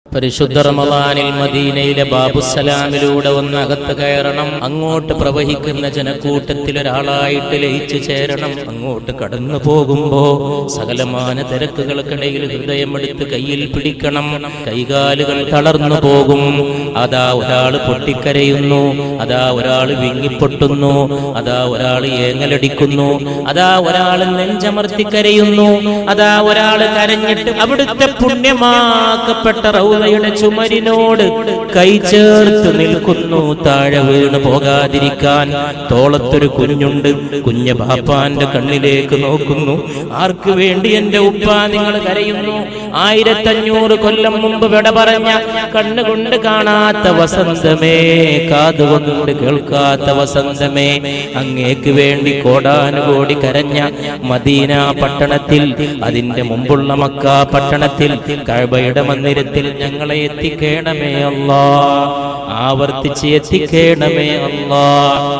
പരിശുദ്ധ റമളാനിൽ മദീനയിലെ ബാബുസലാമിലൂടെ ഒന്ന് അകത്ത് കയറണം. അങ്ങോട്ട് പ്രവഹിക്കുന്ന ജനക്കൂട്ടത്തിൽ ഒരാളായിട്ട് ലയിച്ചു ചേരണം. അങ്ങോട്ട് കടന്നു പോകുമ്പോ സകലമാന തിരക്കുകൾക്കിടയിൽ ഹൃദയമെടുത്ത് കയ്യിൽ പിടിക്കണം. കൈകാലുകൾ തളർന്നു പോകും. അതാ ഒരാൾ പൊട്ടിക്കരയുന്നു, അതാ ഒരാൾ വിങ്ങിപ്പൊട്ടുന്നു, അതാ ഒരാൾ ഏങ്ങലടിക്കുന്നു, അതാ ഒരാൾ നെഞ്ചമർത്തിക്കരയുന്നു, അതാ ഒരാൾ കരഞ്ഞിട്ട് അവിടുത്തെ പുണ്യമാക്കപ്പെട്ട റൗളയുടെ ചുമരിനോട് കൈ ചേർത്ത് നിൽക്കുന്നു. താഴെ വീണ് പോകാതിരിക്കാൻ തോളത്തൊരു കുഞ്ഞുണ്ട്. കുഞ്ഞ് ബാപ്പാന്റെ കണ്ണിലേക്ക് നോക്കുന്നു. ആർക്ക് വേണ്ടി എന്റെ ഉപ്പ നിങ്ങൾ കരയുന്നു? 1500 കൊല്ലം മുമ്പ് വിട പറഞ്ഞ കണ്ണുകൊണ്ട് കാണാത്ത വസന്തമേ, കാതുകൊണ്ട് കേൾക്കാത്ത വസന്തമേ, അങ്ങേക്ക് വേണ്ടി കോടാനുകോടി കരഞ്ഞ മദീന പട്ടണത്തിൽ, അതിന്റെ മുമ്പുള്ള മക്ക പട്ടണത്തിൽ, കഅബയുടെ മന്ദിരത്തിൽ ഞങ്ങളെ എത്തിക്കേണമേ അല്ലാഹ്, ആവർത്തിച്ച് എത്തിക്കേണമേ അല്ലാഹ്.